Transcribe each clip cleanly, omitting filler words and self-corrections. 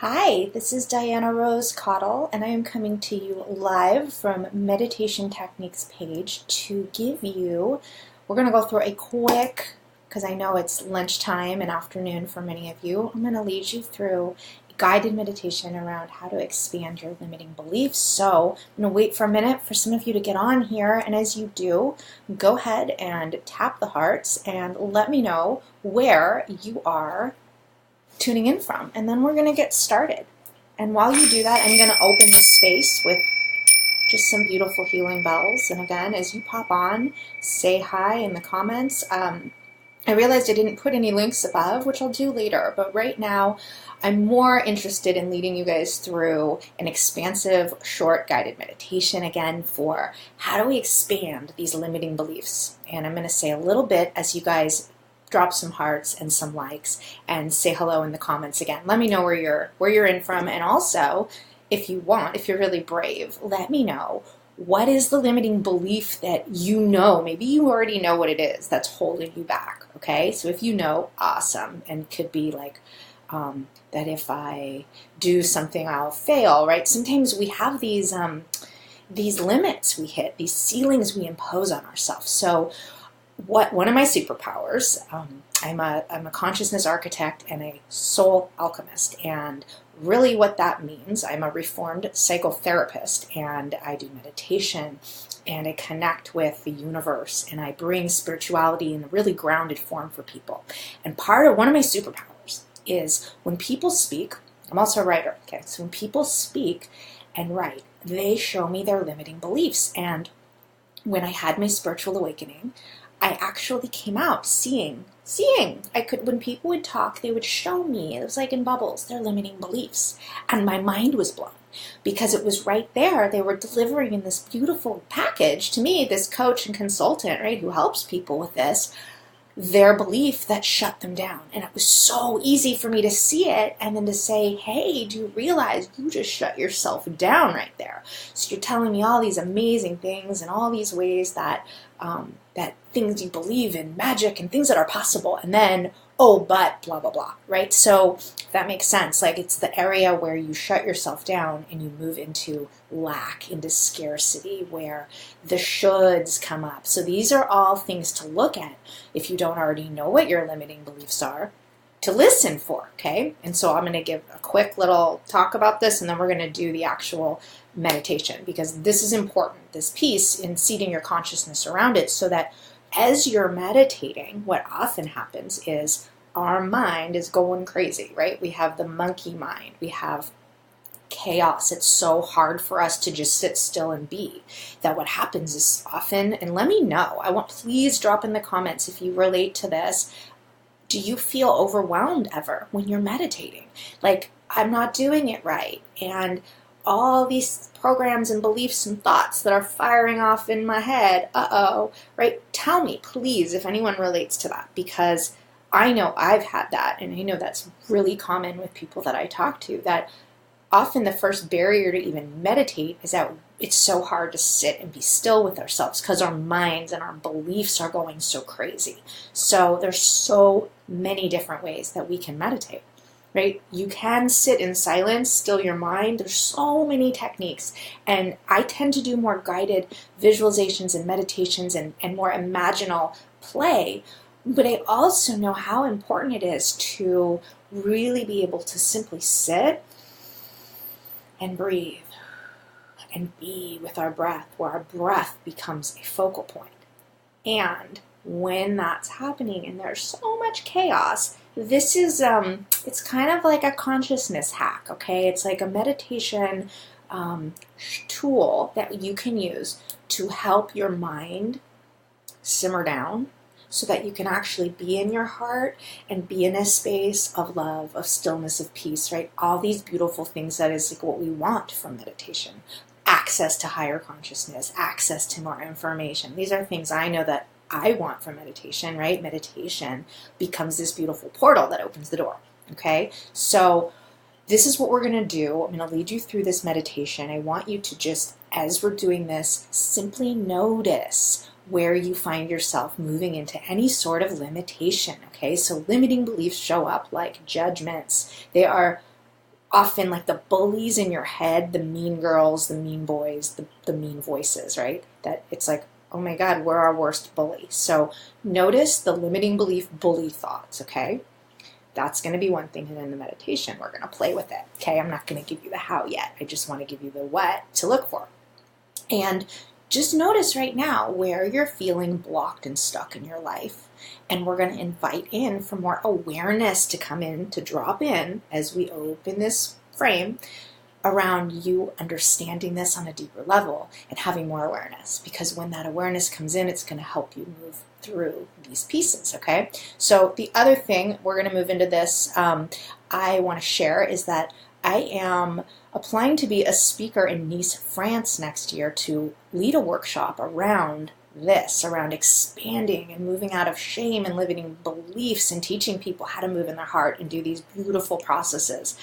Hi, this is Diana Rose Kottle, and I am coming to you live from Meditation Techniques page to give you, we're going to go through a quick, because I know it's lunchtime and afternoon for many of you, I'm going to lead you through a guided meditation around how to expand your limiting beliefs. So I'm going to wait for a minute for some of you to get on here, and as you do, go ahead and tap the hearts and let me know where you are tuning in from, and then we're going to get started. And while you do that, I'm going to open this space with just some beautiful healing bells. And again, as you pop on, say hi in the comments. I realized I didn't put any links above, which I'll do later, but right now I'm more interested in leading you guys through an expansive, short guided meditation again for how do we expand these limiting beliefs. And I'm going to say a little bit as you guys drop some hearts and some likes and say hello in the comments again. Let me know where you're in from, and also if you want, if you're really brave, let me know what is the limiting belief that you know, maybe you already know what it is that's holding you back, okay? So if you know, awesome, and could be like that if I do something I'll fail, right? Sometimes we have these limits we hit, these ceilings we impose on ourselves. So one of my superpowers, I'm a consciousness architect and a soul alchemist, and really what that means, I'm a reformed psychotherapist, and I do meditation, and I connect with the universe, and I bring spirituality in a really grounded form for people. And part of one of my superpowers is when people speak, I'm also a writer, okay, so when people speak and write, they show me their limiting beliefs. And when I had my spiritual awakening, I actually came out seeing. When people would talk, they would show me, it was like in bubbles, their limiting beliefs. And my mind was blown because it was right there. They were delivering in this beautiful package to me, this coach and consultant, right, who helps people with this, their belief that shut them down. And it was so easy for me to see it and then to say, hey, do you realize you just shut yourself down right there? So you're telling me all these amazing things and all these ways that that things you believe in, magic and things that are possible, and then, oh, but blah, blah, blah, right? So if that makes sense. Like, it's the area where you shut yourself down and you move into lack, into scarcity, where the shoulds come up. So these are all things to look at if you don't already know what your limiting beliefs are, to listen for, okay? And so I'm going to give a quick little talk about this, and then we're going to do the actual meditation, because this is important, this piece in seating your consciousness around it, so that as you're meditating, what often happens is our mind is going crazy, right? We have the monkey mind. We have chaos. It's so hard for us to just sit still and be. That what happens is often, and let me know, please drop in the comments if you relate to this. Do you feel overwhelmed ever when you're meditating? Like, I'm not doing it right, and all these programs and beliefs and thoughts that are firing off in my head, right? Tell me, please, if anyone relates to that, because I know I've had that, and I know that's really common with people that I talk to, that often the first barrier to even meditate is that it's so hard to sit and be still with ourselves because our minds and our beliefs are going so crazy. So there's so many different ways that we can meditate, right? You can sit in silence, still your mind. There's so many techniques. And I tend to do more guided visualizations and meditations and more imaginal play. But I also know how important it is to really be able to simply sit and breathe and be with our breath, where our breath becomes a focal point. And when that's happening and there's so much chaos, this is, it's kind of like a consciousness hack, okay? It's like a meditation tool that you can use to help your mind simmer down so that you can actually be in your heart and be in a space of love, of stillness, of peace, right? All these beautiful things that is like what we want from meditation. Access to higher consciousness, access to more information. These are things I know that I want from meditation, right? Meditation becomes this beautiful portal that opens the door, okay? So this is what we're going to do. I'm going to lead you through this meditation. I want you to just, as we're doing this, simply notice where you find yourself moving into any sort of limitation, okay? So limiting beliefs show up like judgments. They are often like the bullies in your head, the mean girls, the mean boys, the mean voices, right? That it's like, oh my God, we're our worst bully. So notice the limiting belief bully thoughts, okay? That's going to be one thing, and in the meditation, we're going to play with it, okay? I'm not going to give you the how yet. I just want to give you the what to look for. And just notice right now where you're feeling blocked and stuck in your life. And we're going to invite in for more awareness to come in, to drop in as we open this frame around you understanding this on a deeper level and having more awareness. Because when that awareness comes in, it's going to help you move through these pieces, okay? So the other thing we're going to move into this, I want to share is that I am applying to be a speaker in Nice, France next year to lead a workshop around this, around expanding and moving out of shame and limiting beliefs and teaching people how to move in their heart and do these beautiful processes.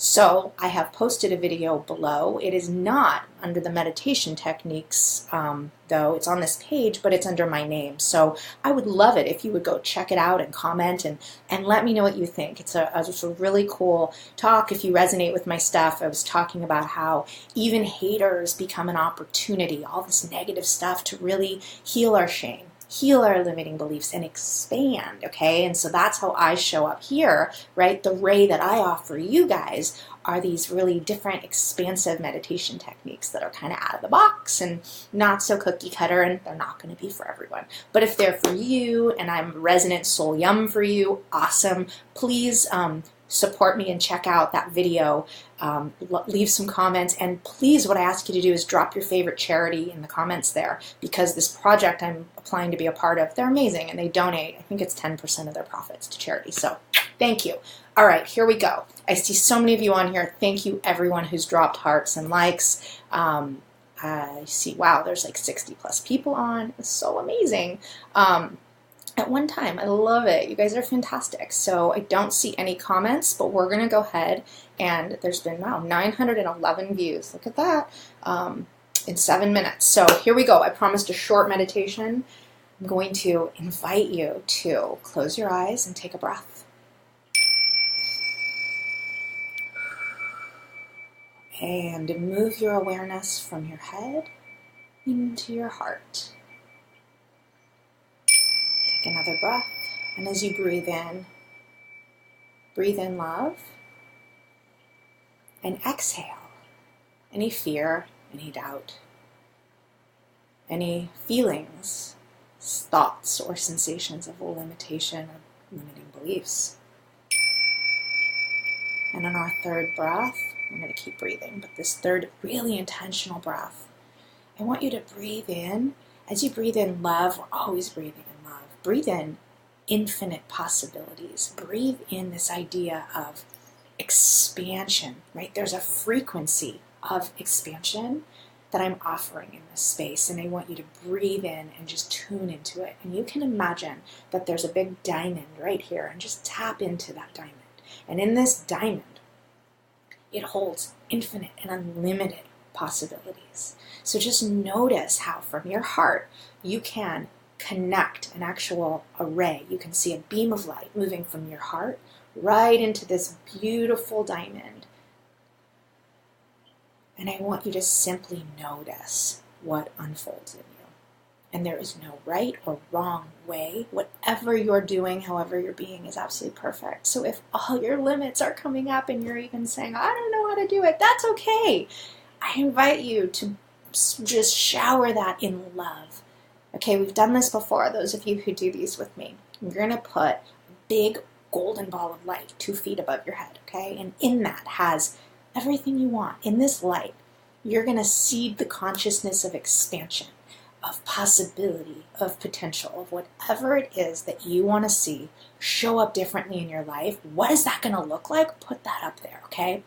So I have posted a video below. It is not under the meditation techniques, though. It's on this page, but it's under my name. So I would love it if you would go check it out and comment and let me know what you think. It's a really cool talk. If you resonate with my stuff, I was talking about how even haters become an opportunity, all this negative stuff to really heal our shame, heal our limiting beliefs, and expand, okay? And so that's how I show up here, right? The ray that I offer you guys are these really different, expansive meditation techniques that are kind of out of the box and not so cookie cutter, and they're not going to be for everyone. But if they're for you and I'm resonant soul yum for you, awesome. Please support me and check out that video. Leave some comments, and please, what I ask you to do is drop your favorite charity in the comments there, because this project I'm applying to be a part of, they're amazing and they donate, I think it's 10% of their profits to charity. So thank you. All right, here we go. I see so many of you on here. Thank you everyone who's dropped hearts and likes. I see, wow, there's like 60 plus people on. It's so amazing. At one time. I love it. You guys are fantastic. So I don't see any comments, but we're going to go ahead, and there's been, wow, 911 views. Look at that, in 7 minutes. So here we go. I promised a short meditation. I'm going to invite you to close your eyes and take a breath. And move your awareness from your head into your heart. Take another breath, and as you breathe in love, and exhale any fear, any doubt, any feelings, thoughts, or sensations of limitation or limiting beliefs. And on our third breath, I'm going to keep breathing, but this third really intentional breath, I want you to breathe in. As you breathe in love, we're always breathing in love. Breathe in infinite possibilities. Breathe in this idea of expansion, right? There's a frequency of expansion that I'm offering in this space, and I want you to breathe in and just tune into it. And you can imagine that there's a big diamond right here, and just tap into that diamond. And in this diamond, it holds infinite and unlimited possibilities. So just notice how from your heart you can connect an actual array. You can see a beam of light moving from your heart right into this beautiful diamond. And I want you to simply notice what unfolds in you. And there is no right or wrong way. Whatever you're doing, however you're being, is absolutely perfect. So if all your limits are coming up and you're even saying, I don't know how to do it, that's okay. I invite you to just shower that in love. Okay, we've done this before, those of you who do these with me. You're going to put a big golden ball of light 2 feet above your head, okay? And in that has everything you want. In this light, you're going to seed the consciousness of expansion, of possibility, of potential, of whatever it is that you want to see show up differently in your life. What is that going to look like? Put that up there, okay?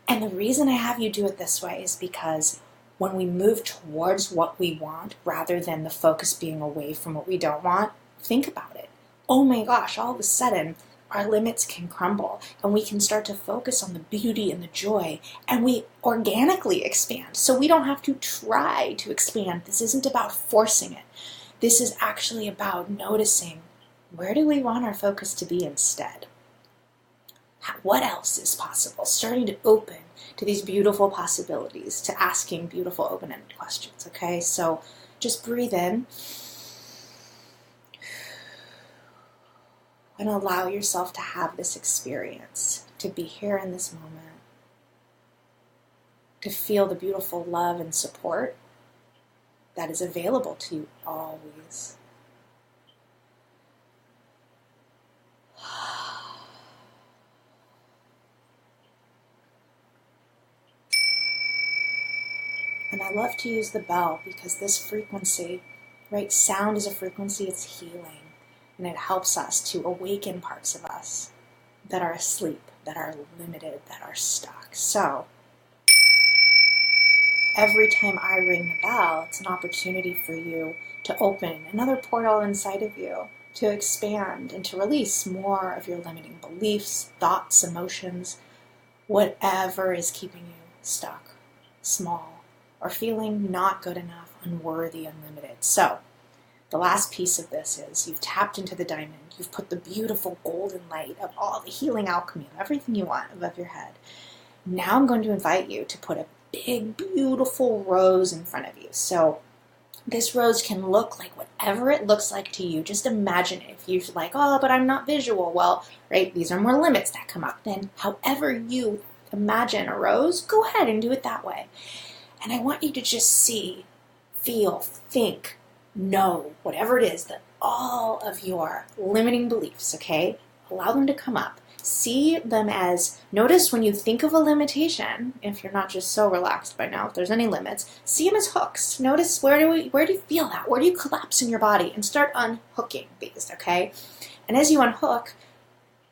And the reason I have you do it this way is because when we move towards what we want, rather than the focus being away from what we don't want, think about it. Oh my gosh, all of a sudden, our limits can crumble, and we can start to focus on the beauty and the joy, and we organically expand. So we don't have to try to expand. This isn't about forcing it. This is actually about noticing, where do we want our focus to be instead? What else is possible? Starting to open to these beautiful possibilities, to asking beautiful open-ended questions, okay? So just breathe in and allow yourself to have this experience, to be here in this moment, to feel the beautiful love and support that is available to you always. And I love to use the bell because this frequency, right, sound is a frequency, it's healing, and it helps us to awaken parts of us that are asleep, that are limited, that are stuck. So every time I ring the bell, it's an opportunity for you to open another portal inside of you, to expand and to release more of your limiting beliefs, thoughts, emotions, whatever is keeping you stuck, small, or feeling not good enough, unworthy, unlimited. So the last piece of this is you've tapped into the diamond. You've put the beautiful golden light of all the healing alchemy of everything you want above your head. Now I'm going to invite you to put a big, beautiful rose in front of you. So this rose can look like whatever it looks like to you. Just imagine it. If you're like, oh, but I'm not visual. Well, right, these are more limits that come up. Then however you imagine a rose, go ahead and do it that way. And I want you to just see, feel, think, know, whatever it is, that all of your limiting beliefs, okay, allow them to come up. See them as, notice when you think of a limitation, if you're not just so relaxed by now, if there's any limits, see them as hooks. Notice where do you feel that? Where do you collapse in your body? And start unhooking these, okay? And as you unhook,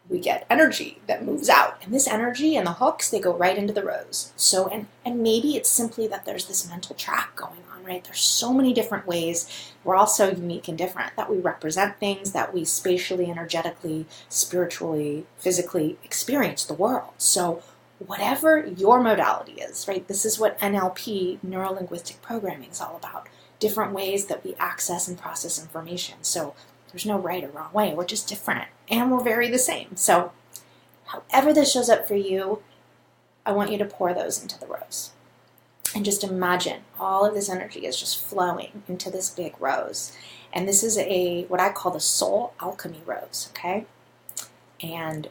we get energy that moves out. And this energy and the hooks, they go right into the rose. So, and maybe it's simply that there's this mental track going on, right? There's so many different ways. We're all so unique and different that we represent things, that we spatially, energetically, spiritually, physically experience the world. So whatever your modality is, right? This is what NLP, neuro-linguistic programming, is all about. Different ways that we access and process information. So there's no right or wrong way. We're just different, and we're very the same. So however this shows up for you, I want you to pour those into the rose. And just imagine all of this energy is just flowing into this big rose. And this is what I call the soul alchemy rose, okay? And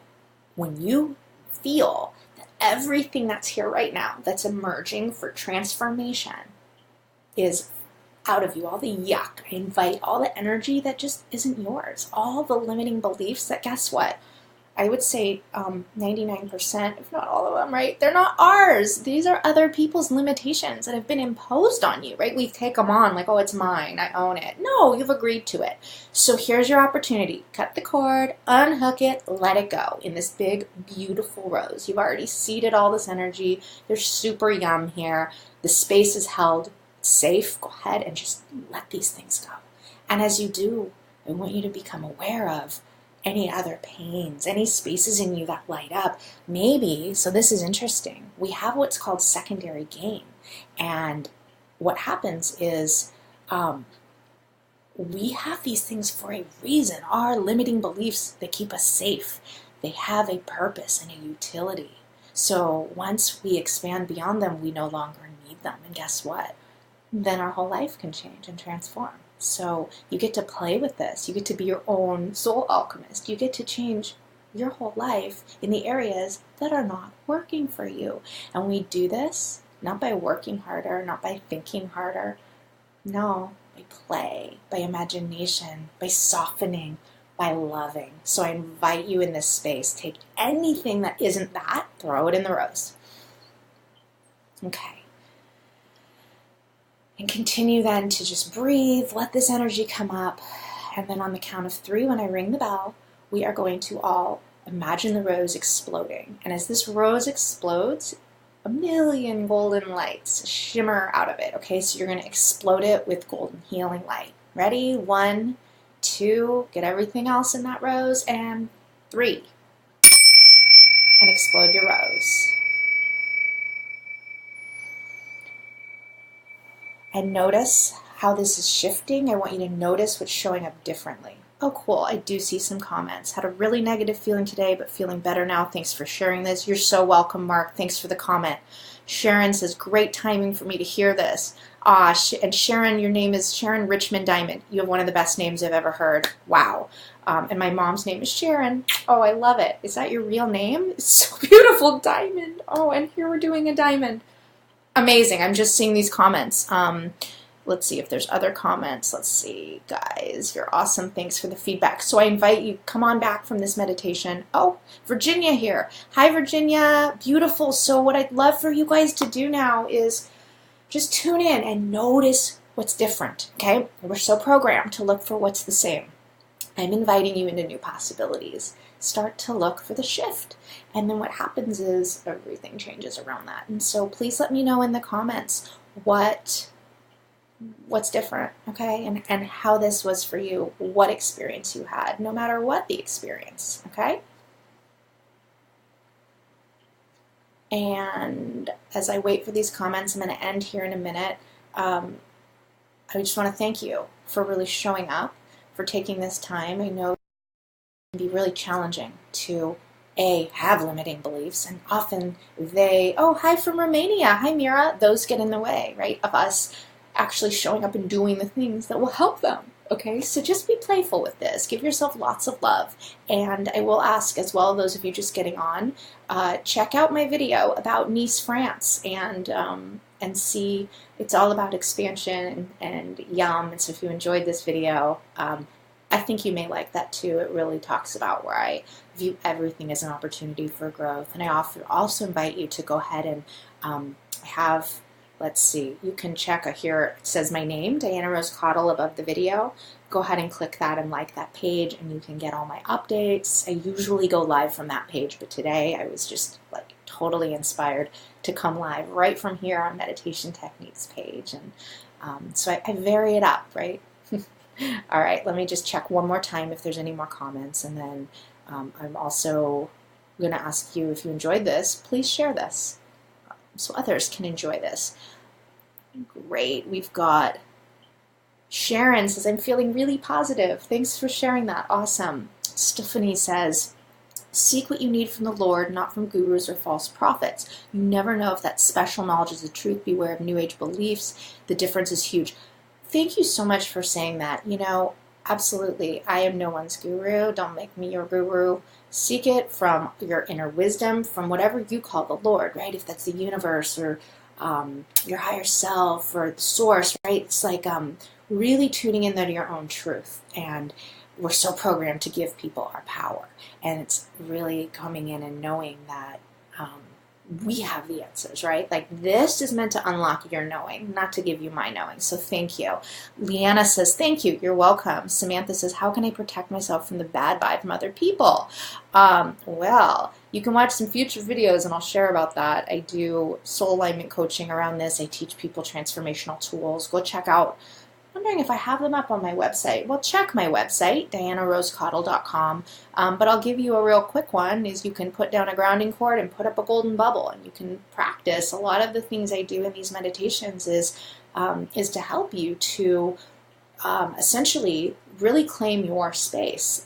when you feel that everything that's here right now, that's emerging for transformation, is out of you, all the yuck. I invite all the energy that just isn't yours, all the limiting beliefs that, guess what? I would say 99%, if not all of them, right? They're not ours. These are other people's limitations that have been imposed on you, right? We take them on like, oh, it's mine, I own it. No, you've agreed to it. So here's your opportunity. Cut the cord, unhook it, let it go in this big, beautiful rose. You've already seeded all this energy. They're super yum here. The space is held safe. Go ahead and just let these things go. And as you do, I want you to become aware of any other pains, any spaces in you that light up. Maybe, so this is interesting, we have what's called secondary gain. And what happens is we have these things for a reason. Our limiting beliefs, they keep us safe. They have a purpose and a utility. So once we expand beyond them, we no longer need them. And guess what? Then our whole life can change and transform. So you get to play with this. You get to be your own soul alchemist. You get to change your whole life in the areas that are not working for you. And we do this not by working harder, not by thinking harder. No, by play, by imagination, by softening, by loving. So I invite you in this space. Take anything that isn't that, throw it in the rose. Okay. And continue then to just breathe, let this energy come up, and then on the count of 3, when I ring the bell, we are going to all imagine the rose exploding. And as this rose explodes, a million golden lights shimmer out of it, okay? So you're going to explode it with golden healing light. Ready? 1, 2, get everything else in that rose, and 3. And explode your rose. And notice how this is shifting. I want you to notice what's showing up differently. Oh, cool. I do see some comments. Had a really negative feeling today, but feeling better now. Thanks for sharing this. You're so welcome, Mark. Thanks for the comment. Sharon says, great timing for me to hear this. And Sharon, your name is Sharon Richmond Diamond. You have one of the best names I've ever heard. Wow. And my mom's name is Sharon. Oh, I love it. Is that your real name? It's so beautiful, Diamond. Oh, and here we're doing a diamond. Amazing. I'm just seeing these comments. Let's see if there's other comments. Let's see, guys. You're awesome. Thanks for the feedback. So I invite you, come on back from this meditation. Oh, Virginia here. Hi, Virginia. Beautiful. So what I'd love for you guys to do now is just tune in and notice what's different, okay? We're so programmed to look for what's the same. I'm inviting you into new possibilities. Start to look for the shift. And then what happens is everything changes around that. And so please let me know in the comments what's different, okay? And how this was for you, what experience you had, no matter what the experience, okay? And as I wait for these comments, I'm going to end here in a minute. I just want to thank you for really showing up, for taking this time. I know it can be really challenging to, have limiting beliefs, and often hi from Romania, hi Mira, those get in the way, right, of us actually showing up and doing the things that will help them. Okay, so just be playful with this. Give yourself lots of love. And I will ask as well, those of you just getting on, check out my video about Nice, France, and see it's all about expansion and yum. And so if you enjoyed this video, I think you may like that too. It really talks about where I view everything as an opportunity for growth. And I also invite you to go ahead and let's see, you can check here, it says my name, Diana Rose Kottle, above the video. Go ahead and click that and like that page, and you can get all my updates. I usually go live from that page, but today I was just like totally inspired to come live right from here on Meditation Techniques page. And so I vary it up, right? All right, let me just check one more time if there's any more comments, and then I'm also going to ask you, if you enjoyed this, please share this so others can enjoy this. Great. We've got Sharon says, I'm feeling really positive. Thanks for sharing that. Awesome. Stephanie says, seek what you need from the Lord, not from gurus or false prophets. You never know if that special knowledge is the truth. Beware of New Age beliefs. The difference is huge. Thank you so much for saying that. You know, absolutely. I am no one's guru. Don't make me your guru. Seek it from your inner wisdom, from whatever you call the Lord, right? If that's the universe or your higher self or the source, right? It's like really tuning in to your own truth. And we're so programmed to give people our power. And it's really coming in and knowing that we have the answers, right? Like this is meant to unlock your knowing, not to give you my knowing. So thank you. Leanna says, thank you. You're welcome. Samantha says, how can I protect myself from the bad vibe from other people? Well, you can watch some future videos and I'll share about that. I do soul alignment coaching around this. I teach people transformational tools. Go check out, I'm wondering if I have them up on my website. Well, check my website, dianarosecottle.com. But I'll give you a real quick one, is you can put down a grounding cord and put up a golden bubble, and you can practice. A lot of the things I do in these meditations is to help you to essentially really claim your space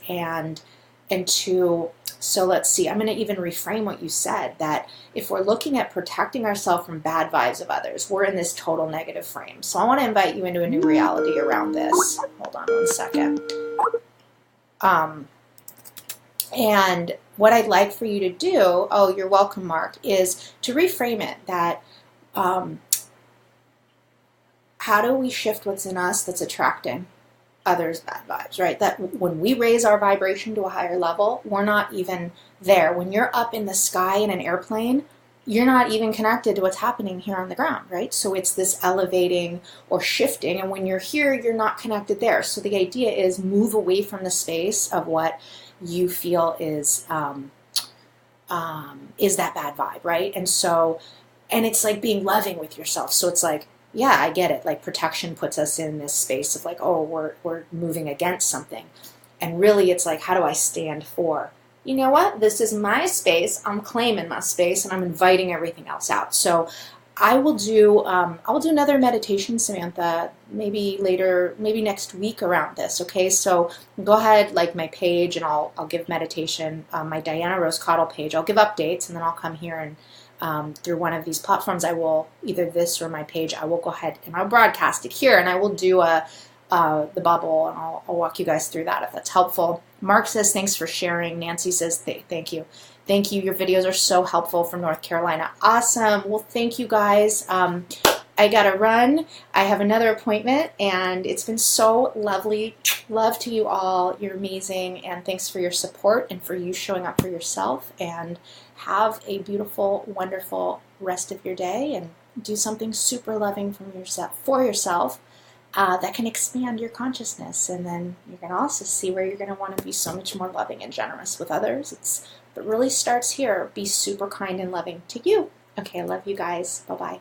so let's see, I'm going to even reframe what you said, that if we're looking at protecting ourselves from bad vibes of others, we're in this total negative frame. So I want to invite you into a new reality around this. Hold on one second. And what I'd like for you to do, oh, you're welcome, Mark, is to reframe it that how do we shift what's in us that's attracting others' bad vibes, right? That when we raise our vibration to a higher level, we're not even there. When you're up in the sky in an airplane, you're not even connected to what's happening here on the ground, right? So it's this elevating or shifting, and when you're here, you're not connected there. So the idea is move away from the space of what you feel is that bad vibe, right? And it's like being loving with yourself. So it's like, yeah, I get it. Like protection puts us in this space of like, oh, we're moving against something. And really it's like, how do I stand for, you know what? This is my space. I'm claiming my space and I'm inviting everything else out. So I will do another meditation, Samantha, maybe later, maybe next week around this. Okay, so go ahead, like my page, and I'll give meditation, my Diana Rose Kottle page. I'll give updates, and then I'll come here and through one of these platforms, I will, either this or my page, I will go ahead and I'll broadcast it here, and I will do the bubble, and I'll walk you guys through that if that's helpful. Mark says thanks for sharing. Nancy says thank you. Thank you. Your videos are so helpful from North Carolina. Awesome. Well, thank you guys. I got to run. I have another appointment, and it's been so lovely. Love to you all. You're amazing, and thanks for your support and for you showing up for yourself. And have a beautiful, wonderful rest of your day, and do something super loving for yourself that can expand your consciousness. And then you're going to also see where you're going to want to be so much more loving and generous with others. It really starts here. Be super kind and loving to you. Okay, I love you guys. Bye-bye.